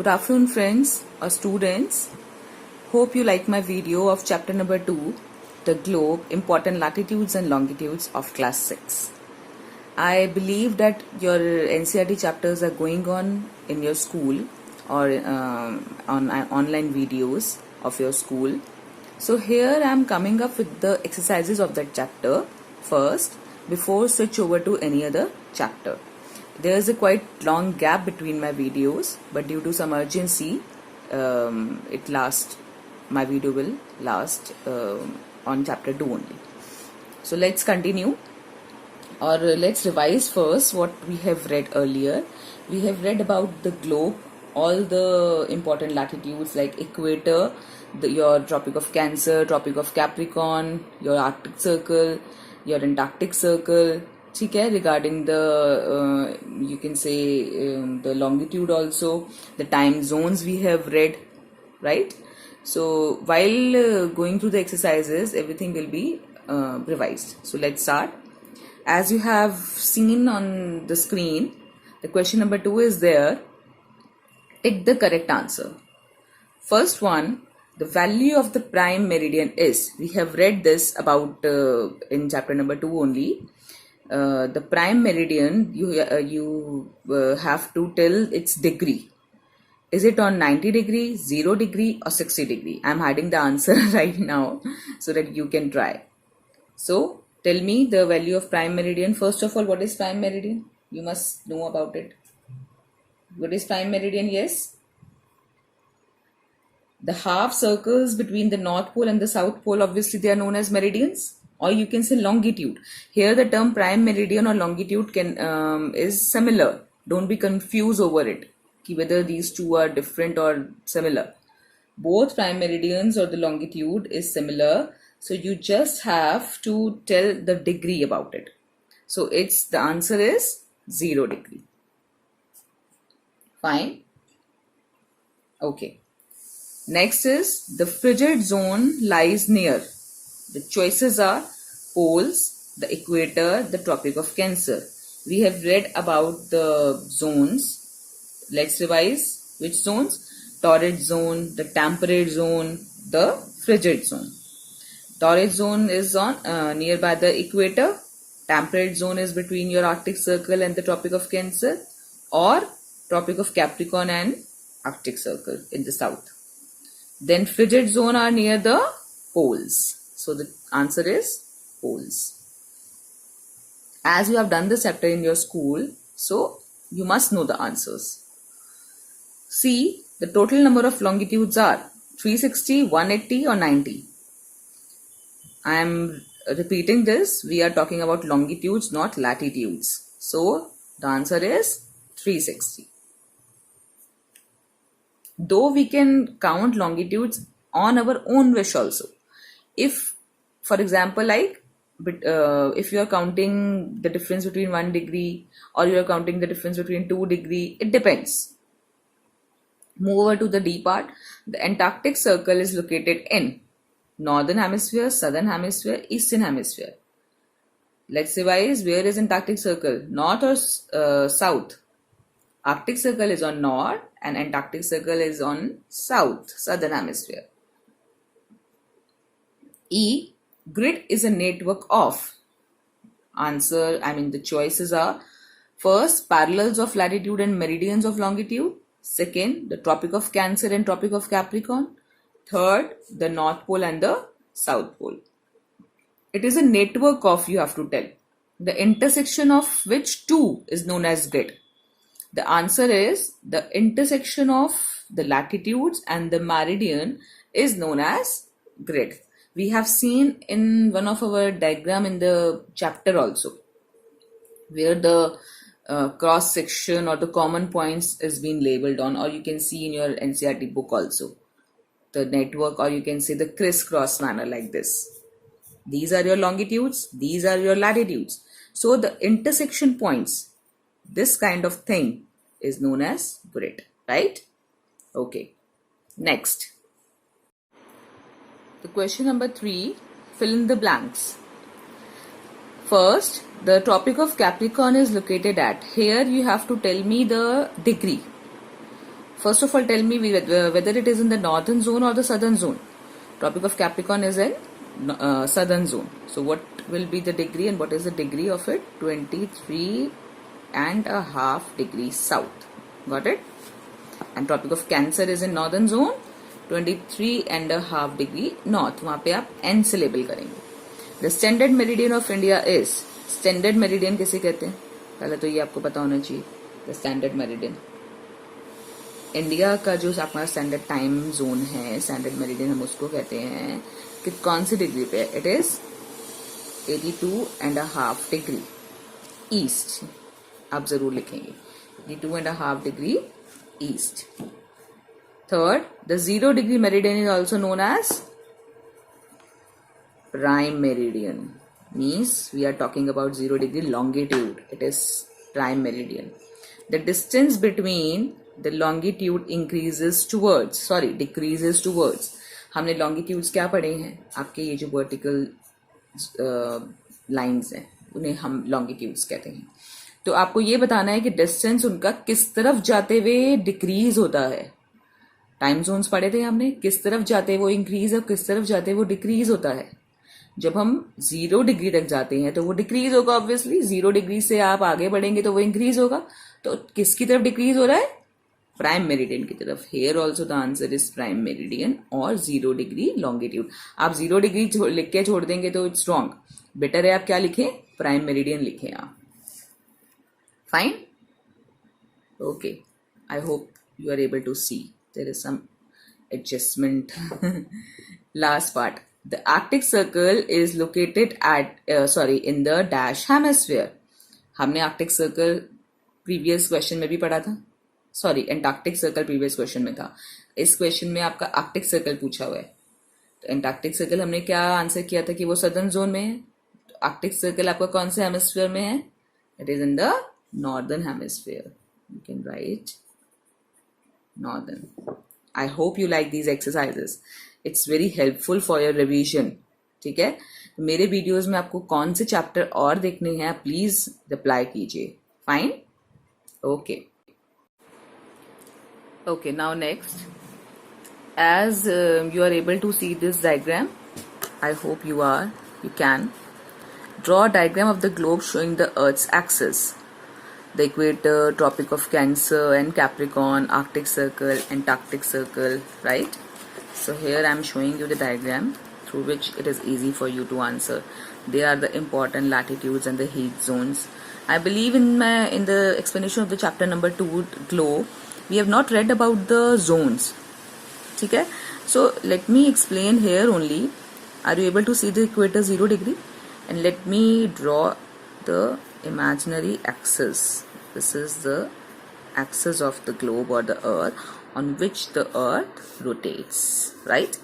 Good afternoon, friends or students. Hope you like my video of chapter number 2, the globe, important latitudes and longitudes of class 6. I believe that your NCERT chapters are going on in your school or on online videos of your school. So here I am coming up with the exercises of that chapter first before switch over to any other chapter. There is a quite long gap between my videos, but due to some urgency, my video will last on chapter 2 only. So let's continue, or let's revise first what we have read earlier. We have read about the globe, all the important latitudes like equator, your Tropic of Cancer, Tropic of Capricorn, your Arctic Circle, your Antarctic Circle. ठीक है, regarding the you can say the longitude also, the time zones we have read, right? So while going through the exercises, everything will be revised. So let's start. As you have seen on the screen, the question number 2 is there. Take the correct answer. First one, the value of the prime meridian is. We have read this about in chapter number 2 only. The prime meridian, you have to tell its degree. Is it on 90 degree, 0 degree or 60 degree? I'm hiding the answer right now so that you can try. So tell me the value of prime meridian. First of all, what is prime meridian? You must know about it. What is prime meridian? Yes. The half circles between the North Pole and the South Pole, obviously they are known as meridians. Or you can say longitude. Here the term prime meridian or longitude is similar. Don't be confused over it, whether these two are different or similar. Both prime meridians or the longitude is similar. So you just have to tell the degree about it. So the answer is 0 degree. Fine. Okay. Next is the frigid zone lies near. The choices are poles, the equator, the Tropic of Cancer. We have read about the zones. Let's revise. Which zones? Torrid zone, the temperate zone, the frigid zone. Torrid zone is on nearby the equator. Temperate zone is between your Arctic Circle and the Tropic of Cancer, or Tropic of Capricorn and Arctic Circle in the south. Then frigid zone are near the poles. So the answer is poles. As you have done this chapter in your school, so you must know the answers. See, the total number of longitudes are 360, 180 or 90. I am repeating this. We are talking about longitudes, not latitudes. So the answer is 360. Though we can count longitudes on our own wish also. If, for example, if you are counting the difference between 1 degree or you are counting the difference between 2 degree, it depends. Move over to the D part. The Antarctic Circle is located in Northern Hemisphere, Southern Hemisphere, Eastern Hemisphere. Let's revise. Where is Antarctic Circle? North or south? Arctic Circle is on north and Antarctic Circle is on south, Southern Hemisphere. E, grid is a network of. The choices are: first, parallels of latitude and meridians of longitude. Second, the Tropic of Cancer and Tropic of Capricorn. Third, the North Pole and the South Pole. It is a network of, you have to tell. The intersection of which two is known as grid? The answer is the intersection of the latitudes and the meridian is known as grid. We have seen in one of our diagram in the chapter also, where the cross section or the common points is being labeled on, or you can see in your NCERT book also, the network, or you can say the crisscross manner like this. These are your longitudes, these are your latitudes. So the intersection points, this kind of thing is known as grid, right? Okay. Next. The question number 3, fill in the blanks. First, the Tropic of Capricorn is located at. Here you have to tell me the degree. First of all, tell me whether it is in the northern zone or the southern zone. Tropic of Capricorn is in southern zone. So what will be the degree and what is the degree of it? 23.5 degrees south. Got it? And Tropic of Cancer is in northern zone, 23.5 degree north. वहाँ पे आप N से label करेंगे. The standard meridian of India is, standard meridian किसे कहते हैं? पहले तो ये आपको पता होना चाहिए. The standard meridian. इंडिया का जो अपना स्टैंडर्ड टाइम जोन है, स्टैंडर्ड मेरिडियन हम उसको कहते हैं कि कौन सी डिग्री पे? It is 82.5 degree east. आप जरूर लिखेंगे 82.5 degree east. Third, the 0 degree meridian is also known as prime meridian. Means we are talking about 0 degree longitude. It is prime meridian. The distance between the longitude decreases towards. हमने longitudes क्या पढ़े हैं? आपके ये जो vertical lines हैं उन्हें हम longitudes कहते हैं. तो आपको ये बताना है कि distance उनका किस तरफ जाते हुए decrease होता है. टाइम जोन्स पढ़े थे हमने, किस तरफ जाते वो इंक्रीज और किस तरफ जाते वो डिक्रीज होता है. जब हम 0 डिग्री तक जाते हैं तो वो डिक्रीज होगा ऑब्वियसली. 0 डिग्री से आप आगे बढ़ेंगे तो वो इंक्रीज होगा. तो किसकी तरफ डिक्रीज हो रहा है? प्राइम मेरिडियन की तरफ. Here also the answer is prime meridian और 0 डिग्री लॉन्गिट्यूड. आप 0 डिग्री लिख के छोड़ देंगे तो इट्स रॉन्ग. बेटर है आप क्या लिखें? प्राइम मेरिडियन लिखें आप. Fine. Okay, I hope you are able to see there is some adjustment. Last part. The Arctic Circle is located in the dash hemisphere. हमने Arctic Circle previous question में भी पढ़ा था. Sorry, Antarctic Circle previous question में था. इस question में आपका Arctic Circle पूछा हुआ है. तो Antarctic Circle हमने क्या आंसर किया था कि वो southern zone में है. तो Arctic Circle आपका कौन से hemisphere में है? It is in the northern hemisphere. You can write northern. I hope you like these exercises. It's very helpful for your revision. ठीक है, मेरे वीडियोस में आपको कौन से चैप्टर और देखने हैं प्लीज रिप्लाई कीजिए. Fine. Okay okay, now next, as you are able to see this diagram, I hope you can draw a diagram of the globe showing the Earth's axis, the equator, Tropic of Cancer and Capricorn, Arctic Circle, Antarctic Circle, right? So here I am showing you the diagram through which it is easy for you to answer. They are the important latitudes and the heat zones. I believe in the explanation of the chapter number 2, globe, we have not read about the zones. ठीक है? So let me explain here only. Are you able to see the equator 0 degree? And let me draw the imaginary axis. This is the axis of the globe or the earth on which the earth rotates, right?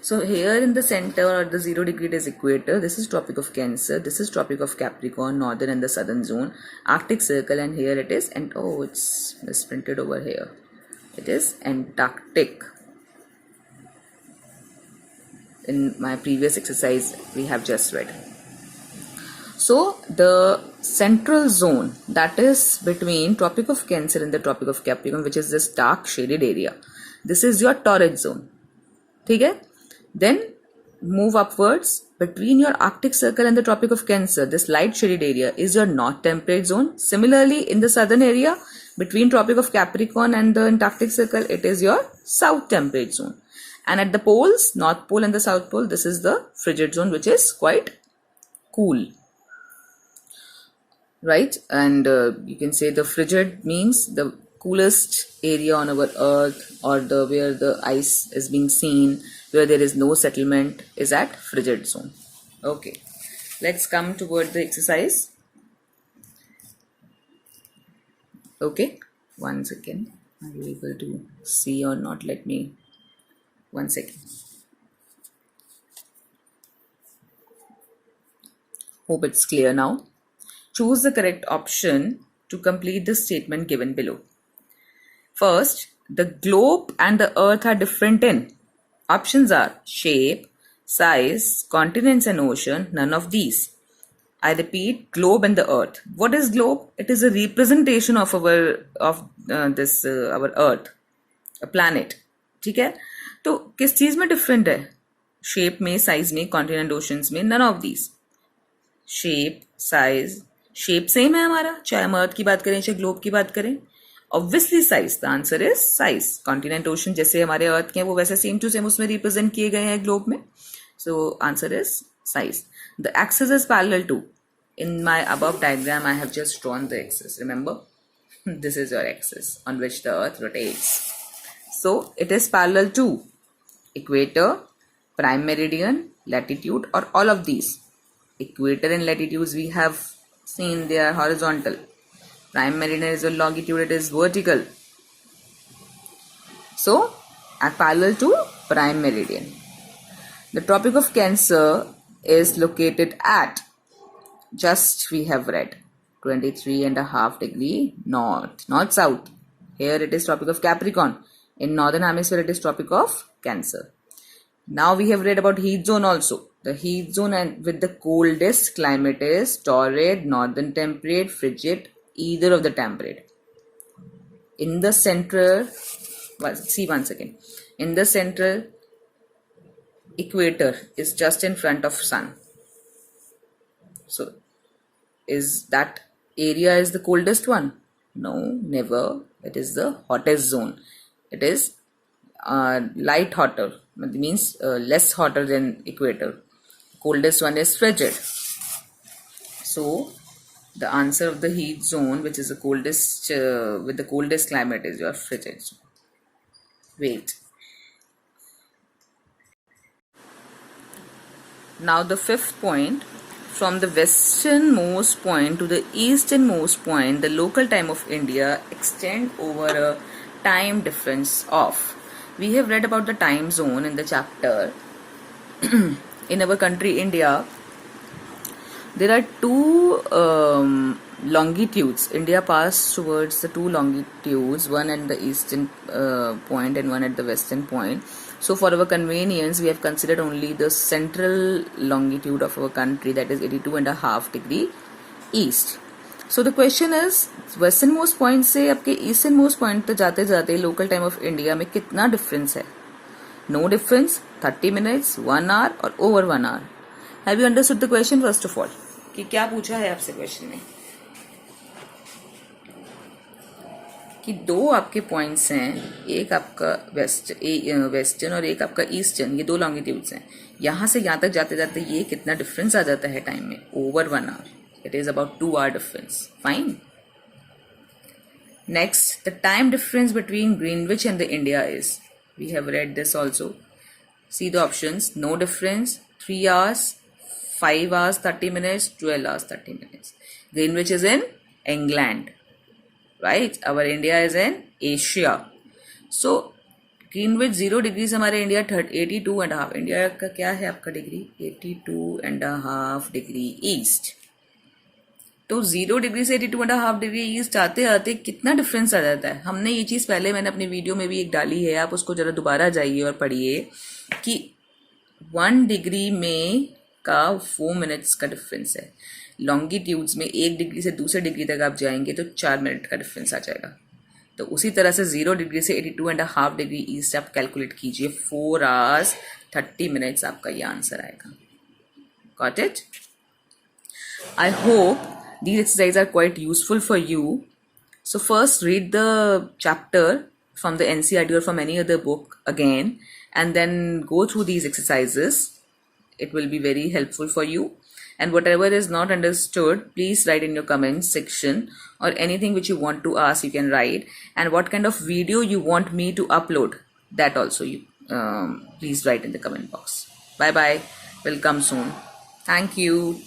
So here in the center or the 0 degree is equator. This is Tropic of Cancer. This is Tropic of Capricorn, northern and the southern zone. Arctic Circle, and here it is. And oh, it's misprinted over here. It is Antarctic. In my previous exercise, we have just read. So the central zone, that is between Tropic of Cancer and the Tropic of Capricorn, which is this dark shaded area, this is your torrid zone. ठीक है? Then move upwards between your Arctic Circle and the Tropic of Cancer. This light shaded area is your north temperate zone. Similarly, in the southern area between Tropic of Capricorn and the Antarctic Circle, it is your south temperate zone. And at the poles, North Pole and the South Pole, this is the frigid zone, which is quite cool. Right? And you can say the frigid means the coolest area on our earth, or where the ice is being seen, where there is no settlement, is at frigid zone. Okay, let's come toward the exercise. Okay, one second. Are you able to see or not? Let me, one second. Hope it's clear now. Choose the correct option to complete the statement given below. First, the globe and the earth are different in. Options are shape, size, continents and ocean, none of these. I repeat, globe and the earth. What is globe? It is a representation of our earth. Planet, ठीक है। तो किस चीज में different है? Shape में, size में, continent oceans में, none of these. Shape, size, shape same है हमारा, चाहे हम अर्थ की बात करें चाहे ग्लोब की बात करें। Obviously size, the answer is size. Continent ocean जैसे हमारे अर्थ के हैं वो वैसे सेम टू सेम उसमें रिप्रेजेंट किए गए हैं ग्लोब में, so answer is size. The axis is parallel to, in my above diagram I have just drawn the axis, remember? This is your axis on which the earth rotates. So it is parallel to equator, prime meridian, latitude, or all of these. Equator and latitudes we have seen they are horizontal. Prime meridian is a longitude, it is vertical. So parallel to prime meridian. The Tropic of Cancer is located at, just we have read, 23.5 degree north, not south. Here it is Tropic of Capricorn. In northern hemisphere it is Tropic of Cancer. Now we have read about heat zone also. The heat zone and with the coldest climate is torrid, northern temperate, frigid, either of the temperate. In the central, see once again, in the central equator is just in front of sun. So is that area is the coldest one? No, never. It is the hottest zone. It is light hotter, means less hotter than equator. Coldest one is frigid. So the answer of the heat zone, which is the coldest with the coldest climate, is your frigid zone. Wait. Now the fifth point. From the westernmost point to the easternmost point, the local time of India extend over a time difference of. We have read about the time zone in the chapter. In our country, India, there are two longitudes. India passed towards the two longitudes, one at the eastern point and one at the western point. So for our convenience, we have considered only the central longitude of our country, that is 82.5 degree east. So the question is, westernmost point से आपके easternmost point तक जाते जाते local time of India में कितना difference है? No difference, 30 minutes, 1 hour और over 1 hour. Have you understood the question first of all? कि क्या पूछा है आपसे क्वेश्चन में? कि दो आपके पॉइंट्स हैं, एक आपका वेस्टर्न और एक आपका ईस्टर्न, ये दो लॉन्गिट्यूड्स हैं। यहाँ से यहाँ तक जाते जाते ये कितना डिफरेंस आ जाता है टाइम में? Over 1 hour. It is about 2 hour difference. Fine. Next, the time difference between Greenwich and the India is. We have read this also. See the options. No difference, 3 hours, 5 hours 30 minutes, 12 hours 30 minutes. Greenwich is in England. Right, our India is in Asia. So Greenwich 0 degrees हमारे India 82.5. India का क्या है आपका degree? 82.5 degree east. तो 0 degree से 82.5 degree east आते आते कितना डिफरेंस आ जाता है? हमने ये चीज पहले मैंने अपनी वीडियो में भी एक डाली है, आप उसको जरा दोबारा जाइए और पढ़िए कि 1 डिग्री में का 4 मिनट्स का डिफरेंस है। लॉन्गिट्यूड्स में 1 डिग्री से दूसरे डिग्री तक आप जाएंगे तो 4 मिनट का डिफरेंस आ जाएगा। तो उसी तरह से 0 डिग्री से 82.5 डिग्री ईस्ट आप कैलकुलेट कीजिए, 4 hours 30 minutes आपका ये आंसर आएगा। Got it? I hope these exercises are quite useful for you. So first read the chapter from the NCERT or from any other book again, and then go through these exercises. It will be very helpful for you. And whatever is not understood, please write in your comments section, or anything which you want to ask, you can write. And what kind of video you want me to upload, that also you please write in the comment box. Bye bye. Will come soon. Thank you.